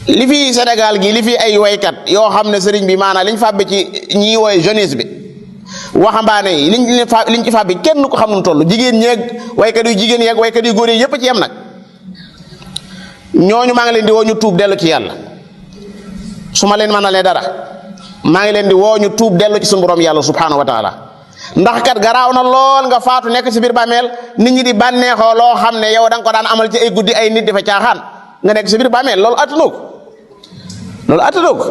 li fi Sénégal gi li fi ay waykat yoo xam ne sëriñ bi maanaam liñ fàbbi ci ñi woy jeunesse bi waxambaane yi liñ ci fàbbi kenn ko xam nu toll jigéen ñeeg waykat yu jigéen yeeg waykat yu góor yi yépp ci yem nag ñooñu maa ngi leen di woo ñu tuub dellu ci yàlla su ma leen mënalee dara maa ngi leen di woo ñu tuub dellu ci suñu borom yàlla subhanahu wa taala ndax kat garaaw na lool nga faatu nekk ci biir bàmmeel nit ñi di bànneexoo loo xam ne yow da nga ko daan amal ci ay guddi ay nit di fa caaxaan nga nekk ci biir bàmmeel loolu attanoo ko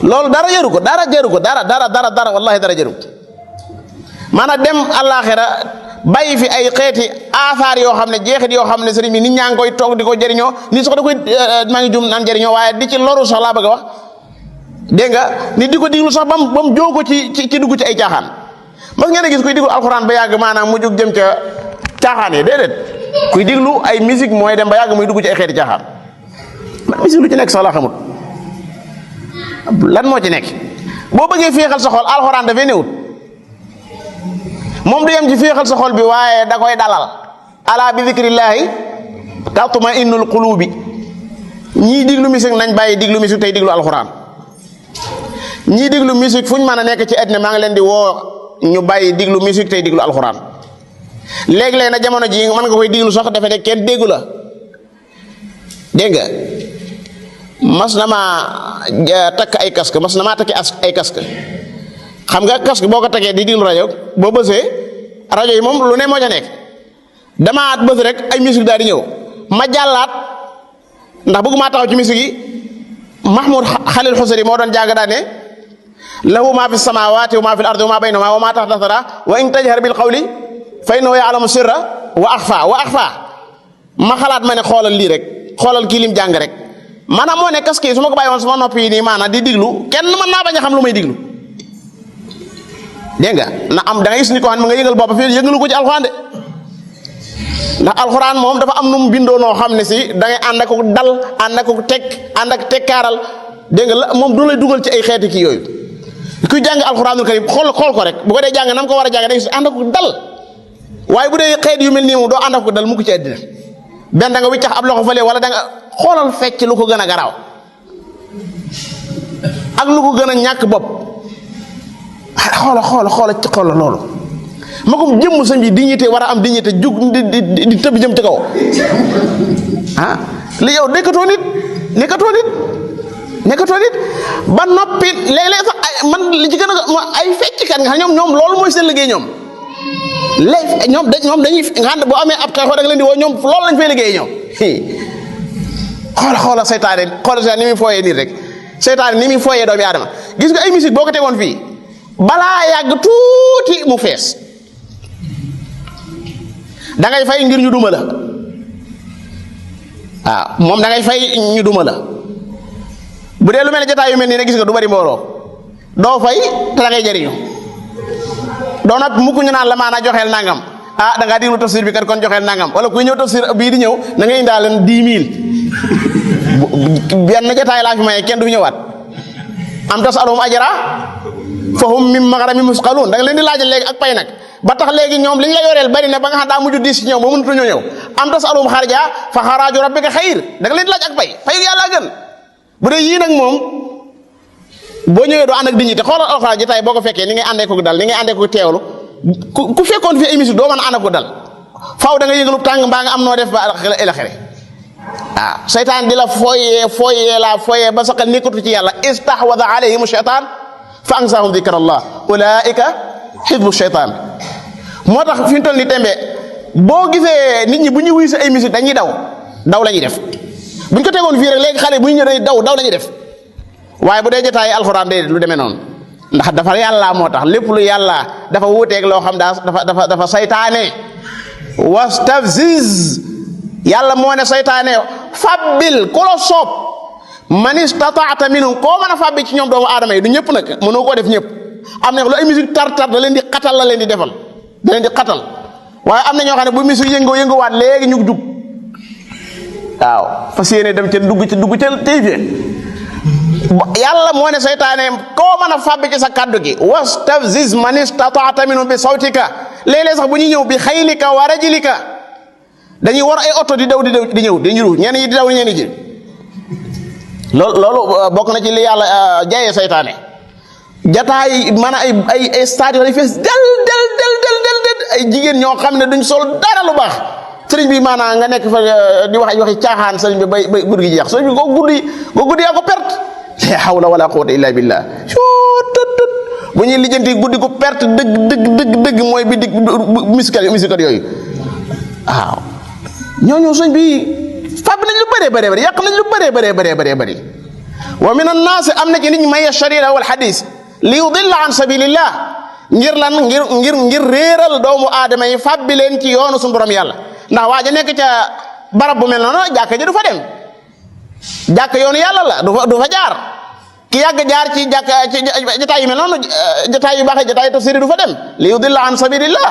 loolu dara jëru ko dara wallahi dara jëru ko maanaam dem àllaaxira bàyyi fi ay xeeti aasaar yoo xam ne jeexit yoo xam ne sëriñ bi nit ñaa ngi koy toog di ko jëriñoo nit sax da koy maa ngi jum naan jëriñoo waaye di ci loru sax laa bëgg a wax dégg nga nit di ko diglu sax bam joo ko ci dugg ci ay caaxaan mas ngeen a gis kuy diglu alxuraan ba yàgg maanaam mu jóg jëm ca caaxaan yi déedéet kuy diglu ay musique mooy dem ba yàgg muy dugg ci ay xeeti caaxaan man musique lu ci nekk sax laa xamut lan moo ci nekk boo bëggee féexal sa xol alxuraan dafay newut moom du yem ci féexal sa xol bi waaye da koy dalal ala bi zikrillaahi tatma innul qulubi ñii diglu musique nañ bàyyi diglu musique tey diglu alxuraan ñii diglu musique fu ñu mën a nekk ci àddina maa ngi leen di woo ñu bàyyi diglu musique tey diglu alxuraan léeg-léeg na jamono ji mën nga koy diglu sax defe ne kenn déggu la dégg nga mas na maa takk ay casque mas na maa takki ay casque xam nga casque boo ko takkee di diglu rajo boo bësee rajo yi moom lu ne moo ca nekk dama at bës rek ay musique daal di ñëw ma jàllaat ndax bëgguma taxaw ci musique yi Mahmoud Khalil Husari moo doon jàng daane lahu ma fi samawati wa ma fi al-ardi wa ma baynahuma wa ma tahta thara wa in tajhar bil qawli fa innahu ya'lamu sirra wa akhfa ma xalaat ma ne xoolal lii rek xoolal kii lim jàng rek maanaam moo ne casque yi su ma ko bàyyi woon sama noppi nii maanaam di diglu kenn mën naa bañ a xam lu may diglu dégg nga na am da ngay gis ni ko xam ne ma nga yëngal bopp fii yëngalu ko ci alxuraan de ndax alxuraan moom dafa am nu mu bindoo noo xam ne si da ngay ànd ak dal ànd ak ànd ak tekkaaral dégg nga la moom du lay dugal ci ay xeeti kii yooyu kuy jàng alxuraanul karim xool ko rek bu ko dee jàng nam ko war a jàng da ngay gis ànd ak dal waaye bu dee xeet yu mel nii moom doo ànd ak dal mukk ci àddina benn da nga wiccax ab loxo fële wala da nga xoolal fecc lu ko gën a garaaw ak lu ko gën a ñàkk bopp xoola loolu ma ko jëmm sëñ bi dignité war a am dignité jug di tëb jëm ci kaw ah li yow nekkatoo nit ba noppi léeg-léeg sax man li ci gën a ay fecckat nga xam ñoom loolu mooy seen liggéey ñoom léegi ñoom dañuy nga xam boo amee ab xeexoo da nga leen di woo ñoom loolu lañ fay liggéey ñoom xoola seytaane ni muy fooyee nit rek seytaane ni muy fooyee doomu aadama gis nga ay musique boo ko tegoon fii balaa yàgg tuuti mu fees da ngay fay ngir ñu duma la waaw moom da ngay fay ñu duma la bu dee lu mel ne jotaay yu mel nii ne gis nga du bari mbooloo doo fay te da ngay jëriñu doo nag mukk ñu naan la maanaa joxeel nangam ah da ngaa diglu tafsir bi kat kon joxeel nangam wala kuy ñëw tafsir bii di ñëw na ngay indaale 10 000 benn jotaay laa fi maye kenn du fi ñëwaat am tasaluhum ajra fahum min maghramin musqalun da nga leen di laajal léegi ak pay nag ba tax léegi ñoom li ñu la yoreel bari na ba nga xam daa mujj diis ci ñoom ba mënatuñoo ñëw am tasaluhum xarja fa xaraaju rabbika xayr da nga leen di laaj ak pay fayu yàlla gën bu dee yii nag moom boo ñëwee doo ànd ak dignité xoolal alxuraan jotaay boo ko fekkee ni ngay àndee ko dal ni ngay àndee ko teewlu ku fekkoon fi émission doo mën a ànd ak ko dal faaw da nga yëgalu tàng mbaa nga am noo def ba elaxere waaw seytaan di la fooyee ba saqal nekkatu ci yàlla istahwada alayhim shaytaan fa ansahum dhikrallah ulaika hizbu shaytaan moo tax fi mu toll ni tembe boo gisee nit ñi bu ñu wuy si ay musique dañuy daw la ñuy def buñ ko tegoon fii rek léegi xale bu ñu ñëw dañuy daw la ñuy def waaye bu dee jotaay alxuraan day lu demee noonu ndax dafa yàlla moo tax lépp lu yàlla dafa wuuteeg loo xam dafa saytaane wastafziz yàlla moo ne saytaane fabbil ku la soob man istataata minhum koo mën a fabbi ci ñoom doomu aadama yi du ñëpp nag mënoo koo def ñëpp am na lu ay musique tar-tar da leen di xatal la leen di defal da leen di xatal waaye am na ñoo xam ne bu musique yënguwaat léegi ñu jug waaw fas yéene dem ca dugg ca tey fee yàlla moo ne seytaane koo mën a fàbbi ci sa kàddu gi wastafziz man istataata minhum bi sawtika léeg-léeg sax bu ñuy ñëw bi xaylika wa rajlika dañuy war ay oto di daw di ñëw di ñuru ñenn ñi di daw ñenn ji loolu bokk na ci li yàlla jaayee saytaane jataay maanaam ay stade yoo fees del ay jigéen ñoo xam ne duñ sol dara lu baax sëriñ bi maanaam nga nekk fa di wax waxi caaxaan sëriñ bi bay guddi gi jeex sëriñ bi ko guddi yaa ko perte la hawla wala quwwata illa billah bu ñuy lijjanti guddi ko perte dëgg mooy bi dig musikat yooyu waaw ñooñu sëñ bi fab nañ lu bëree yàq nañ lu bëree wa min annaasi am na ci nit ñi may yashrina wal hadis li yudilla an sabilillah ngir lan ngir réeral doomu aadama yi fabbi leen ci yoonu suñu borom yàlla ndax waa ja nekk ca barab bu mel noonu jàkka ji du fa dem jàkka yoonu yàlla la du fa jaar ki yàgg jaar ci jàkka ci jotaay yu mel noonu jotaay yu baax jotaay tafsir du fa dem li yudilla an sabilillah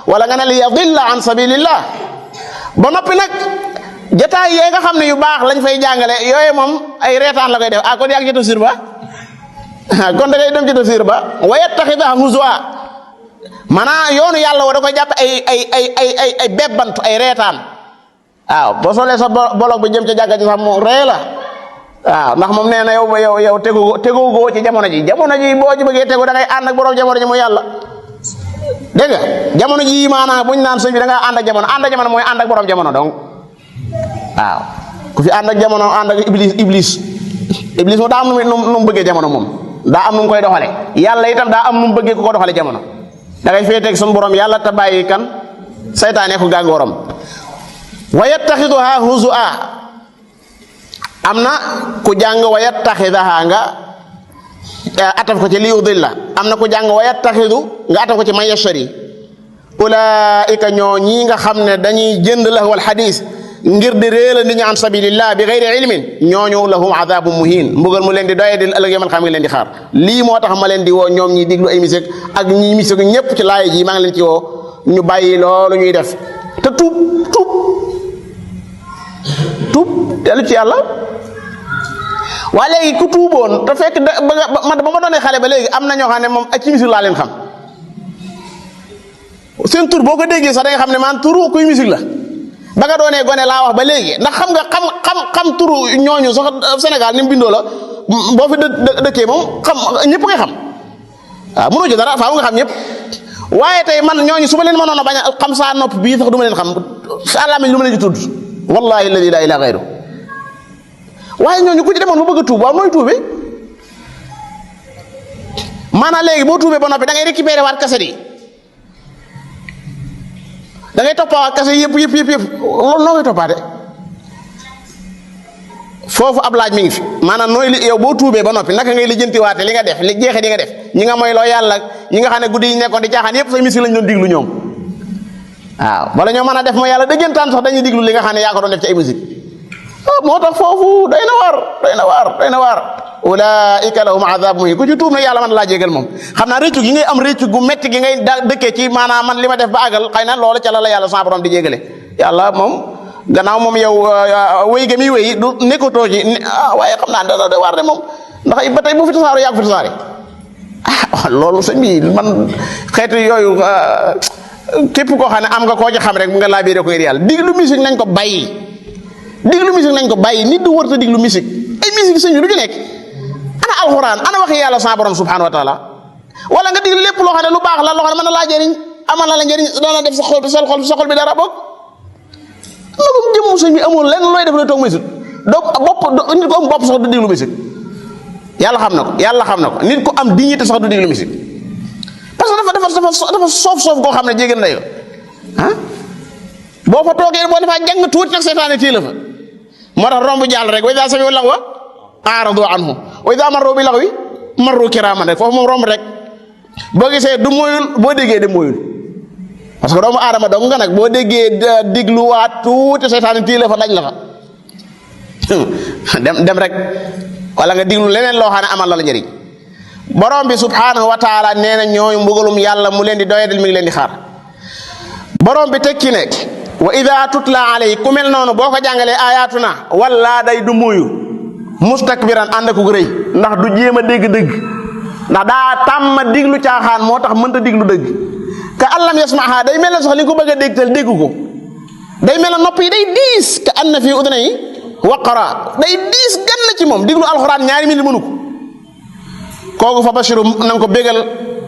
wala nga ne li yadilla an sabilillah ba noppi nag jotaay yee nga xam ne yu baax lañ fay jàngale yooyu moom ay reetaan la koy def kon yàgg ci tafsir ba kon da ngay dem ci tafsir ba wa yattaxidaha huzwa maanaam yoonu yàlla wa da koy jàpp ay bebbantu ay reetaan waaw boo solee sa bolog bi jëm ca jàkka ji sax mu ree la waaw ndax moom nee na yow tegoo ci jamono ji boo ci bëggee tegu da ngay ànd ak borom jamono ji mu yàlla dégg nga jamono ji maanaam buñ naan sëñ bi da ngaa ànd ak jamono mooy ànd ak borom jamono donc waaw ku fi ànd ak jamono ànd ak iblis moom daa am nu mu bëggee jamono moom daa am nu mu koy doxale yàlla itam daa am nu mu bëggee ku ko doxale jamono da ngay féeteeg suñu borom yàlla te bàyyi kan saytaane ko gàngooram wa yattaxiduha huzua am na ku jàng wa yattaxidaha nga ataf ko ci li yudilla am na ku jàng wa yattaxidu nga ataf ko ci man yashari ulaika ñoo ñii nga xam ne dañuy jënd lahu wal hadis ngir di réela nit ñi an sabilillah bi gayri ilmin ñooñu lahum adabun muhin mbugal mu leen di doye di ëllëg yamal xam ngi leen di xaar lii moo tax ma leen di woo ñoom ñi diglu ay musique ak ñi musique ñëpp ci laay ji maa ngi leen ci woo ñu bàyyi loolu ñuy def te tuub dellu ci yàlla waa léegi ku tuuboon te fekk ba ma doonee xale ba léegi am na ñoo xam ne moom ak ci musique laa leen xam seen tur boo ko déggee sax da nga xam ne man turu kuy musique la ba nga doonee gone laa wax ba léegi ndax xam nga xam turu ñooñu sax Sénégal ni mu bindoo la boo fi dëkkee moom xam ñëpp ngay xam waaw mënoo ci dara faaw nga xam ñëpp waaye tey man ñooñu su ma leen mënoon a bañ a xam saa nopp bii sax du ma leen xam sa làmmiñ lu ma leen di tudd wallahi alladi la ilaha gayru waaye ñooñu ku ci demoon ba bëgg a tuub waaw nooy tuubee maanaam léegi boo tuubee ba noppi da ngay récupérer waat kaset yi da ngay toppawaat kaset yëpp loolu noo koy toppaate foofu ab laaj mi ngi fi maanaam nooy li yow boo tuubee ba noppi naka ngay lijjantiwaate li nga def li jeexee di nga def ñi nga mooy loo yàlla ñi nga xam ne guddi yi nekkoon di caaxaan yëpp say misi lañ doon diglu ñoom waaw bala ñoo mën a def mooy yàlla dëggantaan sax dañuy diglu li nga xam ne yaa ko doon def ci ay musique moo tax foofu doy na waar ulaika lahum adab muhin ku ci tuub na yàlla man laa jégal moom xam naa réccu gi ngay am réccu gu metti gi ngay dëkkee ci maanaam man li ma def ba àggal xëy na loolu ca la yàlla sa borom di jégale yàlla moom gannaaw moom yow wéy ga mi wéy du nekkatoo ci waaye xam naa dana de waar de moom ndax ba tey bu fi tasaaro yaa ko fi tasaare loolu sëñ bi man xeetu yooyu képp koo xam ne am nga koo ci xam rek mu nga laa biire ko ngir yàlla diglu musique nañ ko bàyyi nit du wërta diglu musique ay musique sëñ bi lu ci nekk ana alxuraan ana waxi yàlla sa borom subhanahu wa taala wala nga diglu lépp loo xam ne lu baax la loo xam ne mën na laa jëriñ amal na la njëriñ dana def sa xol bi dara bokk la moom jëmm sëñ bi amul lenn looy def looy toog musique nit ko am bopp sax du diglu musique yàlla xam na ko nit ko am dignité sax du diglu musique parce que dafa soof koo xam ne jéggi na yow boo fa toogee boo defaa jàng tuuti nag seetaane téye la fa moo tax romb jàll rek wa idaa sami'u lagwa a'radu anhu wa idaa marru bi lagwi marru kiraaman rek foofu moom romb rek boo gisee du moyul boo déggee de moyul parce que doomu aadama dong nga nag boo déggee digluwaat tuuti seetaane téye la fa daj la fa dem rek wala nga diglu leneen loo xam ne amal la njëriñ borom bi subhanahu wa taala nee na ñooñu mbugalum yàlla mu leen di doyadal mi ngi leen di xaar borom bi tekki ne wa ida tutla alayhi ku mel noonu boo ko jàngalee ayatuna wala day du muyu mustakbiran ànd ak rëy ndax du jéem a dégg dëgg ndax daa tàmm diglu caaxaan moo tax mënta diglu dëgg ka allam yasmaha day mel ne sax li ko bëgg a dégtal dégg ko day mel ne nopp yi day diis ka anna fi udunayhi waqara day diis gan na ci moom diglu alxuraan ñaari minute mënu ko kooku fa bashiru nanga ko bégal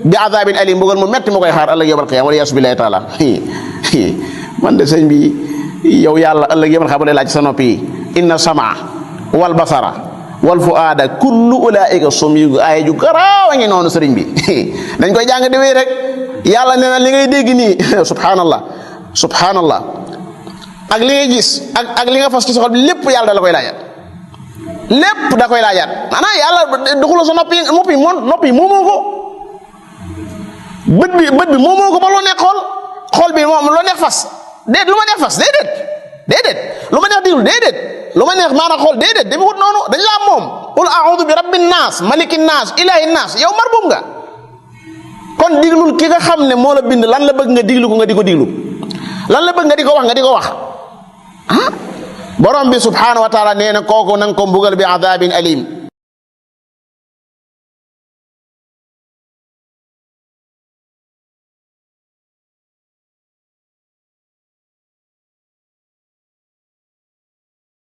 bi azabin alim mbugal mu metti mu koy xaar ëllëg yawmal qiyaama wala yaasu billahi taala man de sëñ bi yow yàlla ëllëg yawmal qiyaama lay laaj sa noppi yi inna samaa wal basara wal fuaada kullu ulaika som yu aaya ju garaaw a ngi noonu sëriñ bi dañ koy jàng di wéy rek yàlla nee na li ngay dégg nii subhanallah ak li ngay gis ak li nga fas ci soxol bi lépp yàlla da la koy laajaat lépp da koy laajaat maanaam yàlla duxuloo sa noppi moomoo ko bët bi moomoo ko ba loo neex xool bi moom loo neex fas lu ma neex fas déedéet lu ma neex diglu déedéet lu ma neex maanaam xool déedéet demi wut noonu dañ laa moom qul a'udhu bi rabbin naas malikin naas ilahin naas yow marbum nga kon diglul ki nga xam ne moo la bind lan la bëgg nga diglu ko nga di ko diglu lan la bëgg nga di ko wax nga di ko wax borom bi subhanahu wa taala nee na kooku nanga ko mbugal bi adabin alim